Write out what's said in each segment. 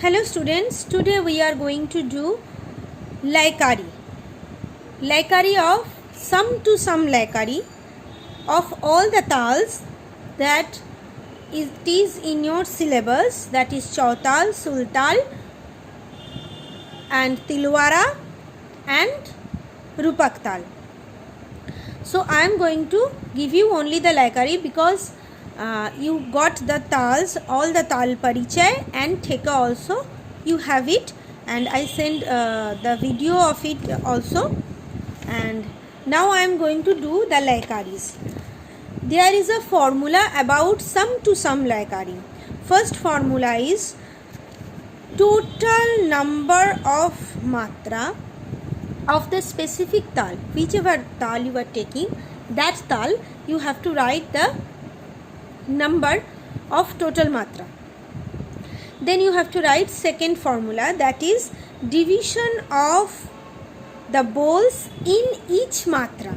Hello students, today we are going to do Laikari. Laikari of sum to sum Laikari of all the tals that it is in your syllabus, that is Chautal, Sultal and Tilwara and Rupaktal. So I am going to give you only the Laikari because you got the tals, all the tal parichay and theka also you have it, and I send the video of it also. And now I am going to do the Laikaris. There is a formula about sum to sum Laikari. First formula is total number of matra of the specific tal. Whichever tal you are taking, that tal you have to write the number of total matra. Then you have to write second formula, that is division of the bols in each matra,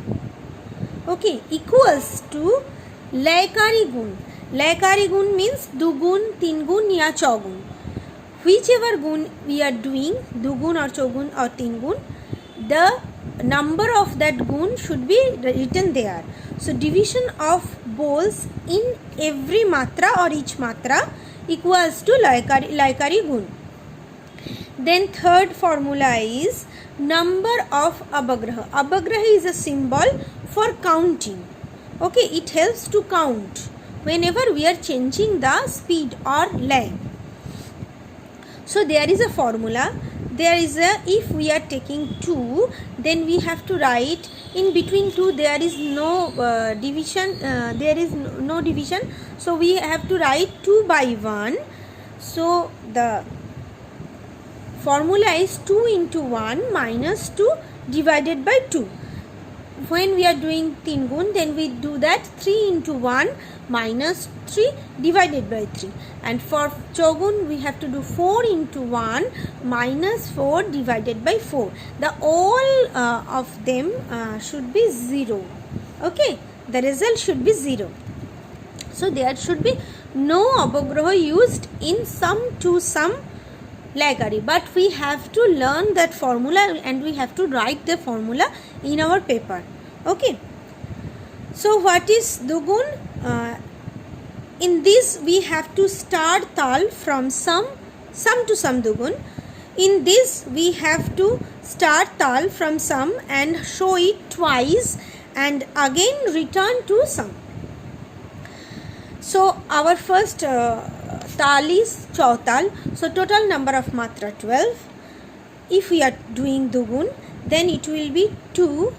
okay, equals to Laikari gun. Laikari gun means dugun, tingun ya chogun. Whichever gun we are doing, dugun or chogun or tingun, the number of that gun should be written there. So division of bols in every matra or each matra equals to Laikari gun. Then third formula is number of abagraha. Abagraha is a symbol for counting. Okay, it helps to count whenever we are changing the speed or lag. So there is a formula. There is a, if we are taking 2, then we have to write in between 2 there is no division, no division, so we have to write 2 by 1. So the formula is 2 into 1 minus 2 divided by 2. When we are doing tingun, then we do that 3 into 1 minus 3 divided by 3. And for chogun, we have to do 4 into 1 minus 4 divided by 4. The all of them should be 0. Okay, the result should be 0. So there should be no abagraha used in sum to sum Laikari. But we have to learn that formula and we have to write the formula in our paper. Okay. So what is dugun? In this we have to start tal from sum to sum dugun. In this we have to start tal from sum and show it twice and again return to sum. So our first tal is Chautal. So total number of matra 12. If we are doing dugun, then it will be 2,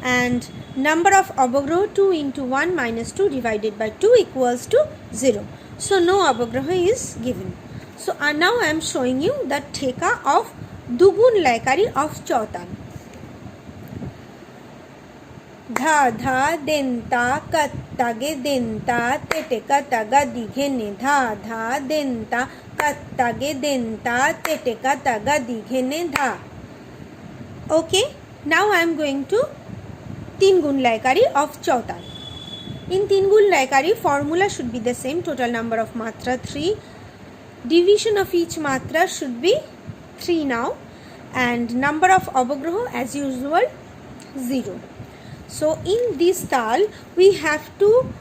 and number of abagraha 2 into 1 minus 2 divided by 2 equals to 0. So no abagraha is given. So now I am showing you the theka of dugun Laikari of Chautal. Dha dha denta kattage denta teteka taga dighene. Dha dha denta kattage denta teteka taga dighene dha. Okay, now I am going to Tingun Laikari of Chautal. In Tingun Laikari, formula should be the same. Total number of matra 3. Division of each matra should be 3 now. And number of abagraha as usual 0. So in this tal, we have to,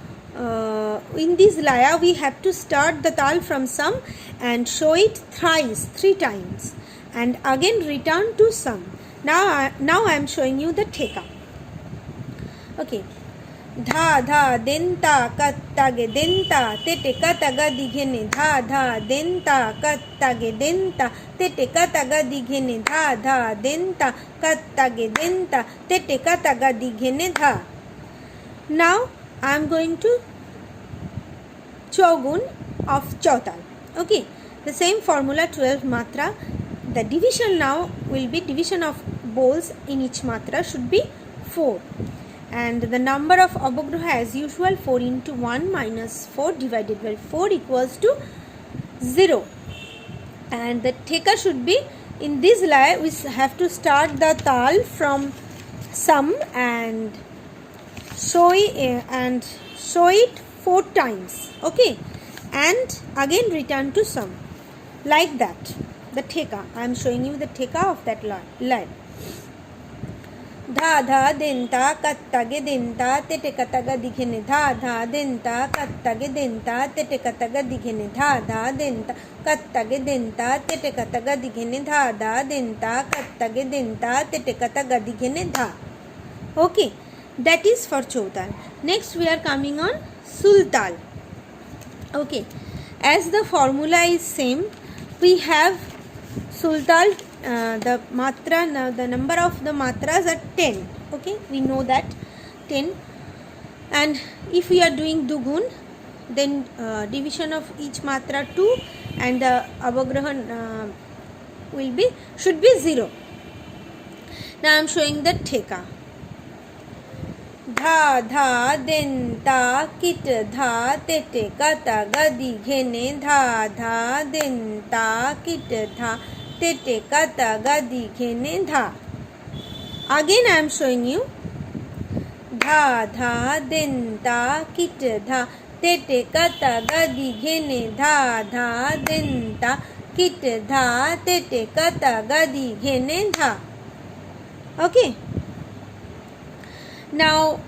in this laya, we have to start the tal from sum and show it thrice, 3 times. And again return to sum. Now I am showing you the theka. Okay. Dha dha denta kattage denta teteka taga dighene. Dha dha denta kattage denta teteka taga dighene. Dha dha denta kattage denta teteka taga dighene dha. Now I am going to chogun of Chautal. Okay, the same formula, 12 matra. The division now will be division of bols in each matra should be 4. And the number of abagraha as usual 4 into 1 minus 4 divided by 4 equals to 0. And the theka should be, in this laya we have to start the tal from sum and show it 4 times. Okay, and again return to sum. like that. The theka, I am showing you the theka of that line. धा धा देंता कत्तगे देंता तेटे कतगा दिखेने धा धा देंता कत्तगे देंता तेटे कतगा दिखेने धा धा देंता कत्तगे देंता तेटे कतगा दिखेने धा धा देंता कत्तगे देंता तेटे कतगा दिखेने धा. Okay, that is for Chautal. Next we are coming on Sultal. Okay, as the formula is same, we have Sultal. The matra, now the number of the matras are 10. Okay, we know that 10. And if we are doing dugun, then division of each matra 2 and the avagraha should be 0. Now I am showing the theka. धा धा देंता kit धा तेटे कता गदी घेने धा धा देंता kit धा तेटे कता गदी घेने धा. Again I am showing you. धा धा देंता किट धा तेटे कता गदी घेने धा धा देंता किट धा तेटे कता गदी घेने धा. Okay. Now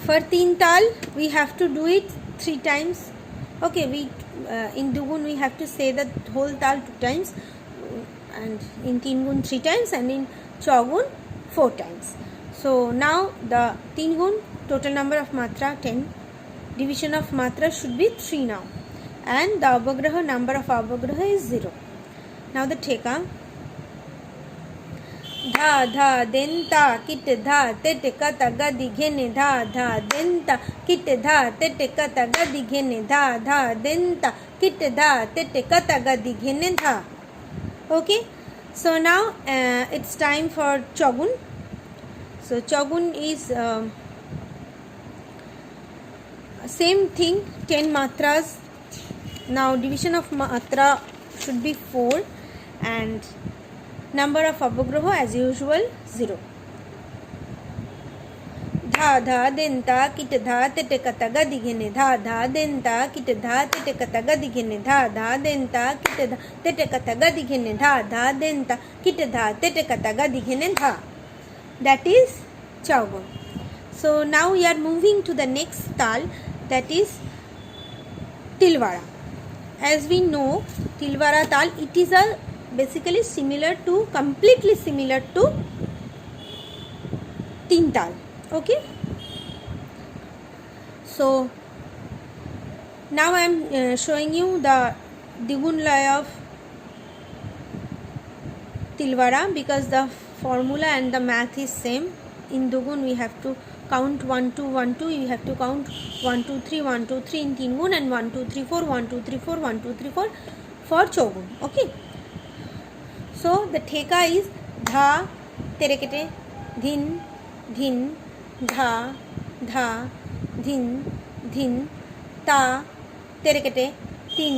for teen tal we have to do it 3 times. Okay, we in dugun we have to say the whole tal 2 times, and in teen gun 3 times, and in chogun 4 times. So now the teen gun total number of matra 10, division of matra should be 3 now, and the avagraha number of avagraha is 0. Now the theka. धा धा देंता kit धा तेटे कता गदी घेने धा धा देंता kit धा तेटे कता गदी घेने धा धा देंता किट धा तेटे कता गदी घेने धा. Okay, so now it's time for chogun. So chogun is same thing, 10 matras. Now division of matra should be 4 and number of avagraha as usual 0. धा धा देंता किट धा तेटे कता गदी घेने धा धा देंता किट धा तेटे कता गदी घेने धा धा देंता किट धा तेटे कता गदी घेने धा धा देंता किट धा तेटे कता गदी घेने धा. That is chogun. So now we are moving to the next tal, that is Tilwara. As we know, Tilwara tal, it is a basically completely similar to teen tal. Okay, so now I am showing you the digun lay of Tilwara, because the formula and the math is same. In dugun we have to count 1 2 1 2, you have to count 1 2 3 1 2 3 in teen gun, and 1 2 3 4 1 2 3 4 1 2 3 4 for chogun. Okay, so the theka is dha terekete dhin dhin dha dha dhin dhin ta terekete tin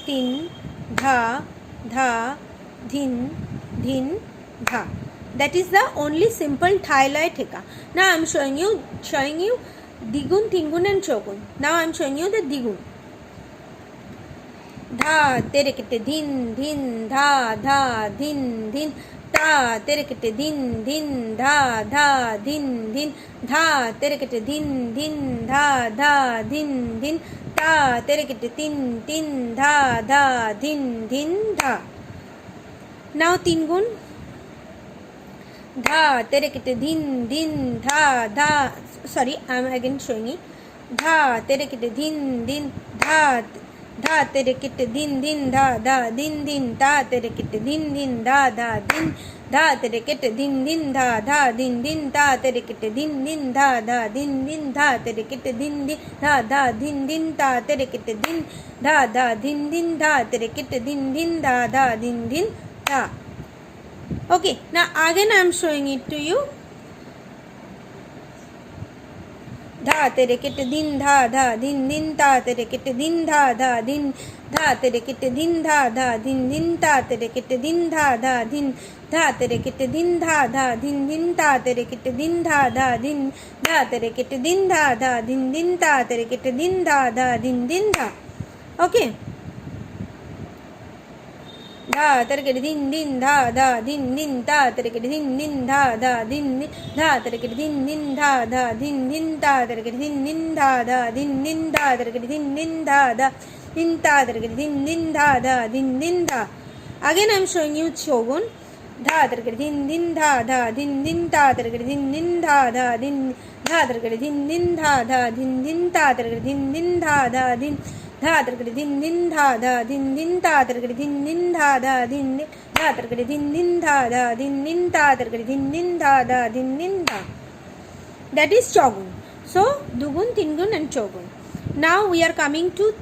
tin dha dha dhin dhin dha. That is the only simple Thai theka. Now I am showing you digun, tingun and chogun. Now I am showing you the digun. धा तेरेकटे धिन धिन धा धा धिन धिन ता तेरेकटे धिन धिन धा धा धिन धिन धा तेरेकटे धिन धिन धा धा धिन धिन ता तेरेकटे तिन तिन धा धा धिन धिन धा. Now tingun. धा तेरेकटे धिन धिन धा धा, sorry I am again showing it. धा तेरेकटे धिन धिन धा धा तेरेकटे धिन धिन धा धा धिन धिन ता तेरेकटे धिन धिन धा धा धिन धा तेरेकटे धिन धिन धा धा धिन धिन ता तेरेकटे धिन धिन धा धा धिन धिन धा तेरेकटे धिन धिन धा धा धिन धिन ता तेरेकटे धिन धा धा धिन धिन धा तेरेकटे धिन धिन धा धा धिन धिन धा. Okay, now again I am showing it to you. धा तेरेकटे दिन धा धा दिन दिन ता तेरेकटे दिन धा धा दिन धा तेरेकटे दिन धा धा दिन दिन ता तेरेकटे दिन धा धा दिन धा तेरेकटे दिन धा धा दिन दिन ता तेरेकटे दिन धा धा दिन धा तेरेकटे दिन धा धा दिन दिन ता तेरेकटे दिन धा धा दिन दिन धा. Okay, धा तरकड़ी दिन दिन धा धा दिन दिन धा तरकड़ी दिन दिन धा धा दिन दिन धा तरकड़ी दिन दिन धा धा दिन दिन धा तरकड़ी दिन दिन धा धा दिन दिन धा तरकड़ी दिन दिन धा धा दिन धा तरकड़ी दिन दिन धा धा दिन दिन धा. Again I am showing you shogun. धा तरकड़ी दिन दिन धा धा दिन दिन धा तरकड़ी दिन दिन धा धा दिन धा तरकड़ी दिन दिन धा धा दिन दिन धा तरकड़ी दिन दिन धा धा दिन धा तरकड़ी दिन दिन धा धा दिन दिन धा तरकड़ी दिन दिन धा धा दिन धा तरकड़ी दिन दिन धा धा दिन दिन धा तरकड़ी दिन दिन धा धा दिन दिन धा. That is chogun. So dugun, tingun and chogun. Now we are coming to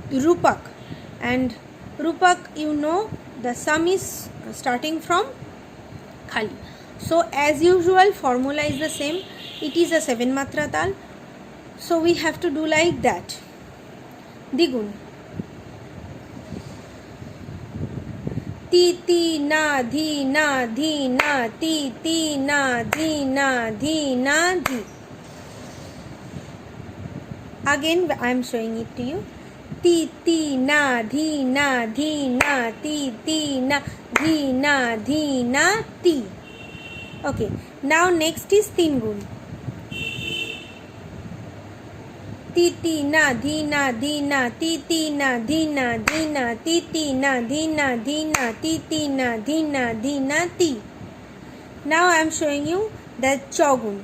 rupak, and rupak, you know, the sum is starting from khali. So as usual formula is the same. It is a 7 matra tal. So we have to do like that. Digun. Ti ti na dhi na dhi na ti ti na dhi na dhi na dhi. Again I am showing it to you. Ti ti na dhi na dhi na ti ti na dhi na dhi na ti. Okay. Now next is tingun. Ti ti na dhi na dhi na ti ti na dhi na dhi na ti ti na dhi na dhi na ti ti na dhi na dhi na ti. Now I am showing you the chogun.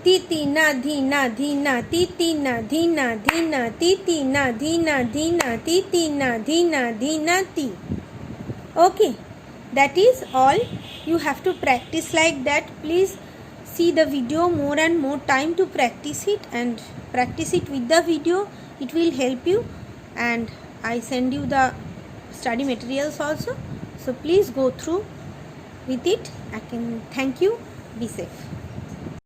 Ti ti na dhi na dhi na ti ti na dhi na dhi na ti ti na dhi na dhi na ti ti na dhi na dhi na ti. Okay, that is all. You have to practice like that. Please see the video more and more time to practice it, and practice it with the video. It will help you, and I send you the study materials also. So please go through with it. I can thank you. Be safe.